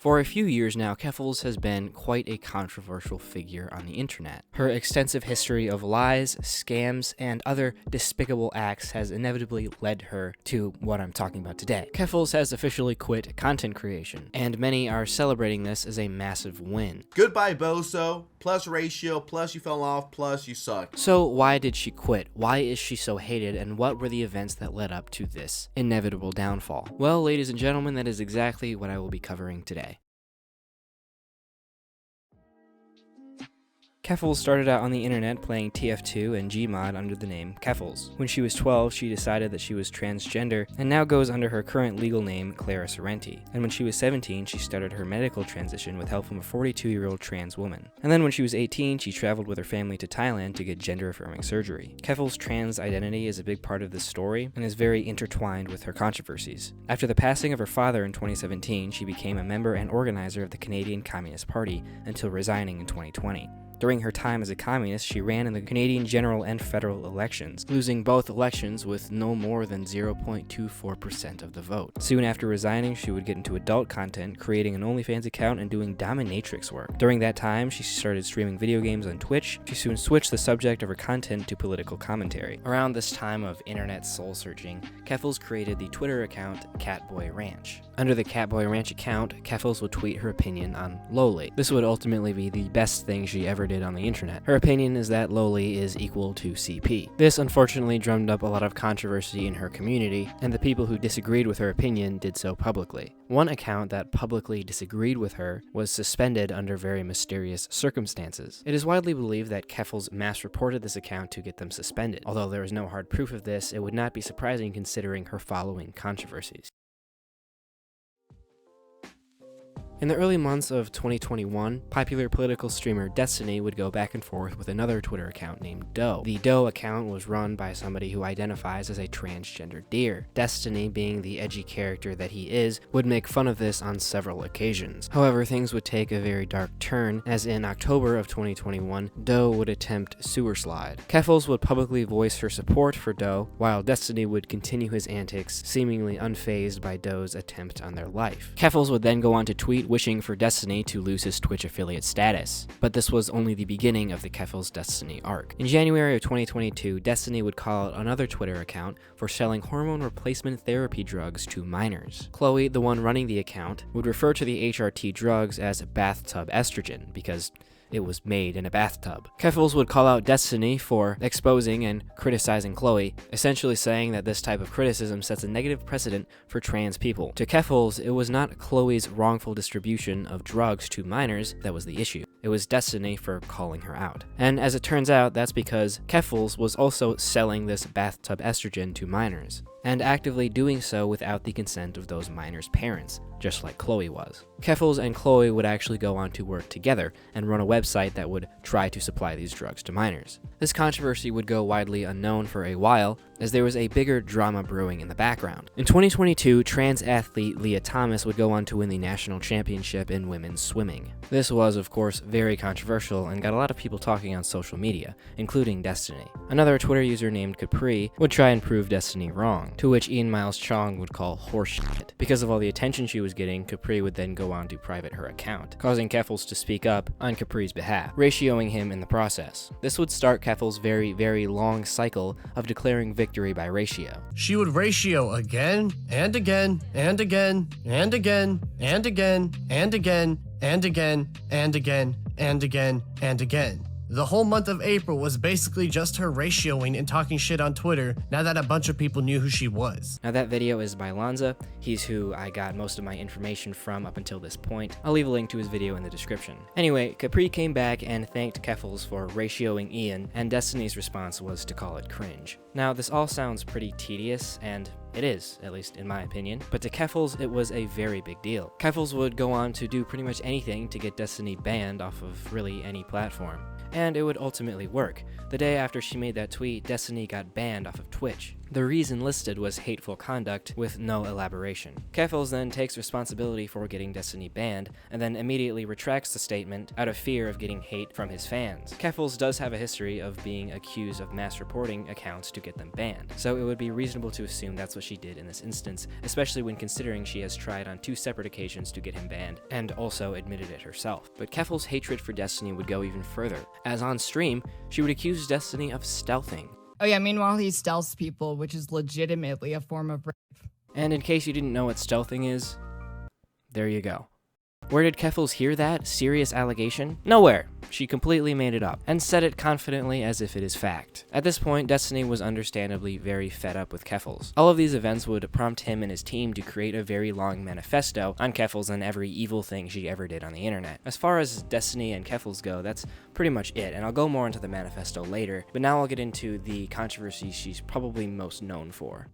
For a few years now, Keffals has been quite a controversial figure on the internet. Her extensive history of lies, scams, and other despicable acts has inevitably led her to what I'm talking about today. Keffals has officially quit content creation, and many are celebrating this as a massive win. Goodbye, Boso, plus ratio, plus you fell off, plus you suck. So why did she quit? Why is she so hated, and what were the events that led up to this inevitable downfall? Well, ladies and gentlemen, that is exactly what I will be covering today. Keffals started out on the internet playing TF2 and Gmod under the name Keffals. When she was 12, she decided that she was transgender and now goes under her current legal name, Clara Sorrenti. And when she was 17, she started her medical transition with help from a 42-year-old trans woman. And then when she was 18, she traveled with her family to Thailand to get gender-affirming surgery. Keffals' trans identity is a big part of this story and is very intertwined with her controversies. After the passing of her father in 2017, she became a member and organizer of the Canadian Communist Party until resigning in 2020. During her time as a communist, she ran in the Canadian general and federal elections, losing both elections with no more than 0.24% of the vote. Soon after resigning, she would get into adult content, creating an OnlyFans account and doing dominatrix work. During that time, she started streaming video games on Twitch. She soon switched the subject of her content to political commentary. Around this time of internet soul-searching, Keffals created the Twitter account Catboy Ranch. Under the Catboy Ranch account, Keffals would tweet her opinion on Lowly. This would ultimately be the best thing she ever did on the internet. Her opinion is that Lowly is equal to CP. This unfortunately drummed up a lot of controversy in her community, and the people who disagreed with her opinion did so publicly. One account that publicly disagreed with her was suspended under very mysterious circumstances. It is widely believed that Keffals mass reported this account to get them suspended. Although there is no hard proof of this, it would not be surprising considering her following controversies. In the early months of 2021, popular political streamer Destiny would go back and forth with another Twitter account named Doe. The Doe account was run by somebody who identifies as a transgender deer. Destiny, being the edgy character that he is, would make fun of this on several occasions. However, things would take a very dark turn, as in October of 2021, Doe would attempt sewer slide. Keffals would publicly voice her support for Doe, while Destiny would continue his antics, seemingly unfazed by Doe's attempt on their life. Keffals would then go on to tweet wishing for Destiny to lose his Twitch affiliate status. But this was only the beginning of the Keffals Destiny arc. In January of 2022, Destiny would call out another Twitter account for selling hormone replacement therapy drugs to minors. Chloe, the one running the account, would refer to the HRT drugs as bathtub estrogen because it was made in a bathtub. Keffals would call out Destiny for exposing and criticizing Chloe, essentially saying that this type of criticism sets a negative precedent for trans people. To Keffals, it was not Chloe's wrongful distribution of drugs to minors that was the issue. It was Destiny for calling her out. And as it turns out, that's because Keffals was also selling this bathtub estrogen to minors, and actively doing so without the consent of those minors' parents, just like Chloe was. Keffals and Chloe would actually go on to work together and run a website that would try to supply these drugs to minors. This controversy would go widely unknown for a while, as there was a bigger drama brewing in the background. In 2022, trans athlete Leah Thomas would go on to win the national championship in women's swimming. This was, of course, very controversial and got a lot of people talking on social media, including Destiny. Another Twitter user named Capri would try and prove Destiny wrong, to which Ian Miles Chong would call horseshit. Because of all the attention she was getting, Capri would then go on to private her account, causing Keffals to speak up on Capri's behalf, ratioing him in the process. This would start Keffals' very, very long cycle of declaring victory by ratio. She would ratio again, and again, and again, and again, and again, and again, and again, and again, and again, and again. The whole month of April was basically just her ratioing and talking shit on Twitter now that a bunch of people knew who she was. Now that video is by Lanza. He's who I got most of my information from up until this point. I'll leave a link to his video in the description. Anyway, Capri came back and thanked Keffals for ratioing Ian, and Destiny's response was to call it cringe. Now this all sounds pretty tedious, and it is, at least in my opinion, but to Keffals it was a very big deal. Keffals would go on to do pretty much anything to get Destiny banned off of really any platform. And it would ultimately work. The day after she made that tweet, Destiny got banned off of Twitch. The reason listed was hateful conduct with no elaboration. Keffals then takes responsibility for getting Destiny banned, and then immediately retracts the statement out of fear of getting hate from his fans. Keffals does have a history of being accused of mass reporting accounts to get them banned, so it would be reasonable to assume that's what she did in this instance, especially when considering she has tried on 2 separate occasions to get him banned, and also admitted it herself. But Keffals' hatred for Destiny would go even further, as on stream, she would accuse Destiny of stealthing. Oh yeah, meanwhile he stealths people, which is legitimately a form of rape. And in case you didn't know what stealthing is, there you go. Where did Keffals hear that serious allegation? Nowhere. She completely made it up, and said it confidently as if it is fact. At this point, Destiny was understandably very fed up with Keffals. All of these events would prompt him and his team to create a very long manifesto on Keffals and every evil thing she ever did on the internet. As far as Destiny and Keffals go, that's pretty much it, and I'll go more into the manifesto later, but now I'll get into the controversies she's probably most known for.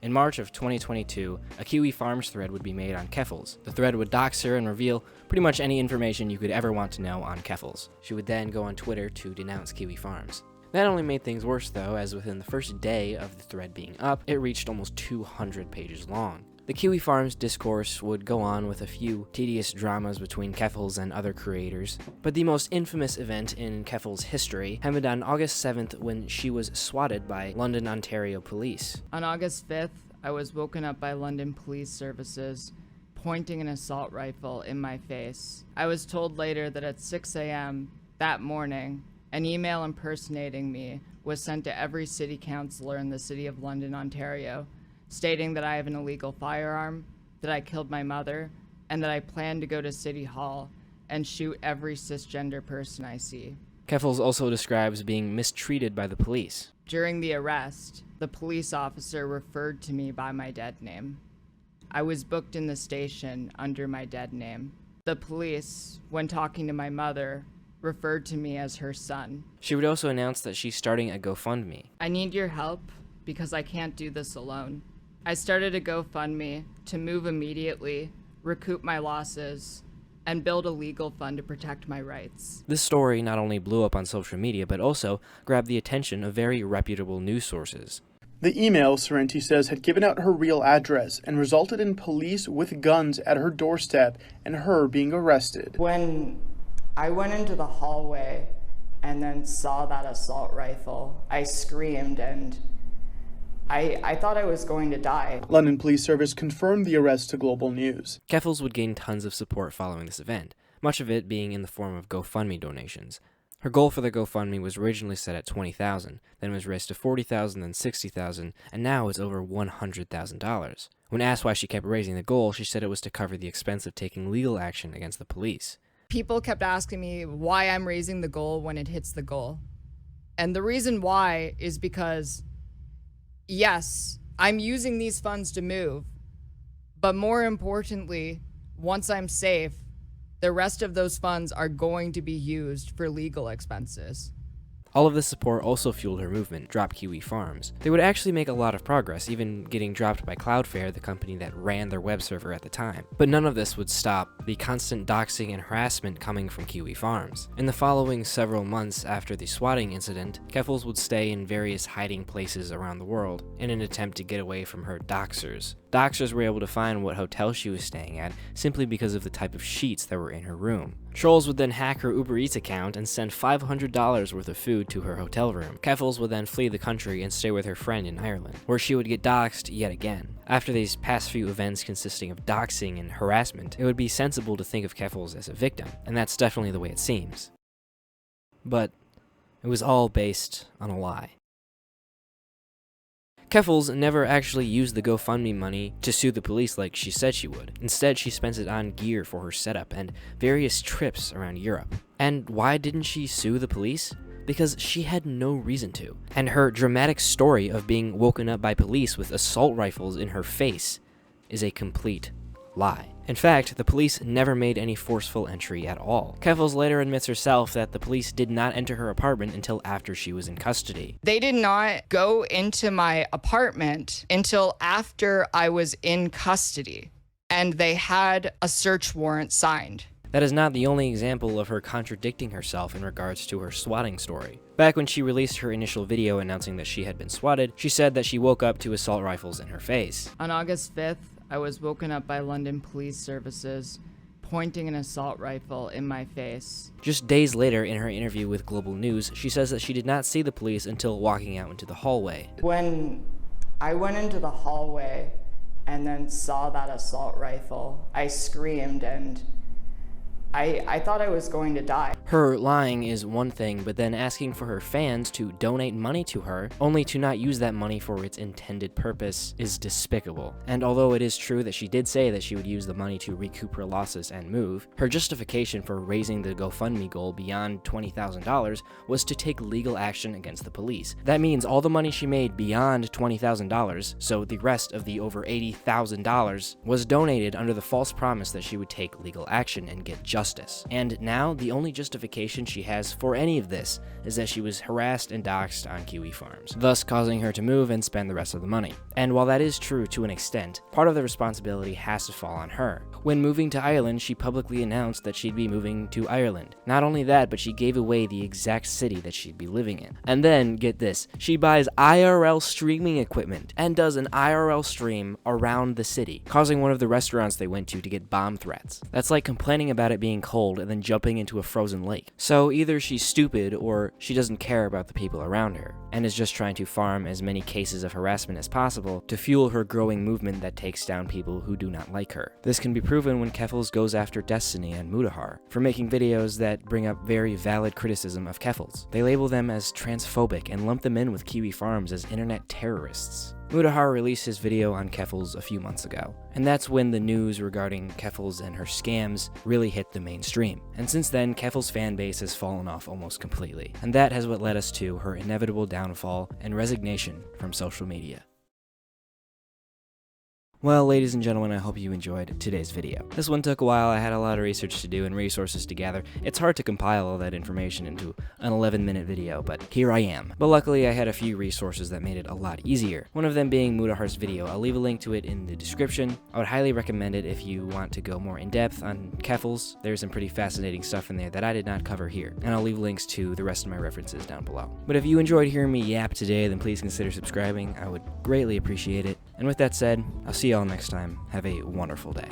In March of 2022, a Kiwi Farms thread would be made on Keffals. The thread would dox her and reveal pretty much any information you could ever want to know on Keffals. She would then go on Twitter to denounce Kiwi Farms. That only made things worse though, as within the first day of the thread being up, it reached almost 200 pages long. The Kiwi Farms discourse would go on with a few tedious dramas between Keffals and other creators, but the most infamous event in Keffals' history happened on August 7th when she was swatted by London, Ontario police. On August 5th, I was woken up by London police services pointing an assault rifle in my face. I was told later that at 6 a.m. that morning, an email impersonating me was sent to every city councillor in the city of London, Ontario, stating that I have an illegal firearm, that I killed my mother, and that I plan to go to City Hall and shoot every cisgender person I see. Keffals also describes being mistreated by the police. During the arrest, the police officer referred to me by my dead name. I was booked in the station under my dead name. The police, when talking to my mother, referred to me as her son. She would also announce that she's starting a GoFundMe. I need your help because I can't do this alone. I started a GoFundMe to move immediately, recoup my losses, and build a legal fund to protect my rights. This story not only blew up on social media, but also grabbed the attention of very reputable news sources. The email, Sorrenti says, had given out her real address and resulted in police with guns at her doorstep and her being arrested. When I went into the hallway and then saw that assault rifle, I screamed and I thought I was going to die. London Police Service confirmed the arrest to Global News. Keffals would gain tons of support following this event, much of it being in the form of GoFundMe donations. Her goal for the GoFundMe was originally set at $20,000, then was raised to $40,000, then $60,000, and now is over $100,000. When asked why she kept raising the goal, she said it was to cover the expense of taking legal action against the police. People kept asking me why I'm raising the goal when it hits the goal. And the reason why is because yes, I'm using these funds to move, but more importantly, once I'm safe, the rest of those funds are going to be used for legal expenses. All of this support also fueled her movement, Drop Kiwi Farms. They would actually make a lot of progress, even getting dropped by Cloudflare, the company that ran their web server at the time. But none of this would stop the constant doxing and harassment coming from Kiwi Farms. In the following several months after the swatting incident, Keffals would stay in various hiding places around the world in an attempt to get away from her doxers. Doxers were able to find what hotel she was staying at simply because of the type of sheets that were in her room. Trolls would then hack her Uber Eats account and send $500 worth of food to her hotel room. Keffals would then flee the country and stay with her friend in Ireland, where she would get doxed yet again. After these past few events consisting of doxing and harassment, it would be sensible to think of Keffals as a victim, and that's definitely the way it seems. But it was all based on a lie. Keffals never actually used the GoFundMe money to sue the police like she said she would. Instead, she spent it on gear for her setup and various trips around Europe. And why didn't she sue the police? Because she had no reason to. And her dramatic story of being woken up by police with assault rifles in her face is a complete lie. In fact, the police never made any forceful entry at all. Keffals later admits herself that the police did not enter her apartment until after she was in custody. They did not go into my apartment until after I was in custody, and they had a search warrant signed. That is not the only example of her contradicting herself in regards to her swatting story. Back when she released her initial video announcing that she had been swatted, she said that she woke up to assault rifles in her face. On August 5th, I was woken up by London Police Services pointing an assault rifle in my face. Just days later, in her interview with Global News, she says that she did not see the police until walking out into the hallway. When I went into the hallway and then saw that assault rifle, I screamed and I thought I was going to die. Her lying is one thing, but then asking for her fans to donate money to her, only to not use that money for its intended purpose, is despicable. And although it is true that she did say that she would use the money to recoup her losses and move, her justification for raising the GoFundMe goal beyond $20,000 was to take legal action against the police. That means all the money she made beyond $20,000, so the rest of the over $80,000, was donated under the false promise that she would take legal action and get justice. And now, the only justification she has for any of this is that she was harassed and doxxed on Kiwi Farms, thus causing her to move and spend the rest of the money. And while that is true to an extent, part of the responsibility has to fall on her. When moving to Ireland, she publicly announced that she'd be moving to Ireland. Not only that, but she gave away the exact city that she'd be living in. And then, get this, she buys IRL streaming equipment and does an IRL stream around the city, causing one of the restaurants they went to get bomb threats. That's like complaining about it being cold and then jumping into a frozen lake. So either she's stupid or she doesn't care about the people around her, and is just trying to farm as many cases of harassment as possible to fuel her growing movement that takes down people who do not like her. This can be proven when Keffals goes after Destiny and Mutahar for making videos that bring up very valid criticism of Keffals. They label them as transphobic and lump them in with Kiwi Farms as internet terrorists. Mutahar released his video on Keffals a few months ago, and that's when the news regarding Keffals and her scams really hit the mainstream. And since then, Keffals' fan base has fallen off almost completely, and that has what led us to her inevitable downfall and resignation from social media. Well, ladies and gentlemen, I hope you enjoyed today's video. This one took a while. I had a lot of research to do and resources to gather. It's hard to compile all that information into an 11-minute video, but here I am. But luckily, I had a few resources that made it a lot easier. One of them being Mutahar's video. I'll leave a link to it in the description. I would highly recommend it if you want to go more in-depth on Keffals. There's some pretty fascinating stuff in there that I did not cover here, and I'll leave links to the rest of my references down below. But if you enjoyed hearing me yap today, then please consider subscribing. I would greatly appreciate it. And with that said, I'll see y'all next time. Have a wonderful day.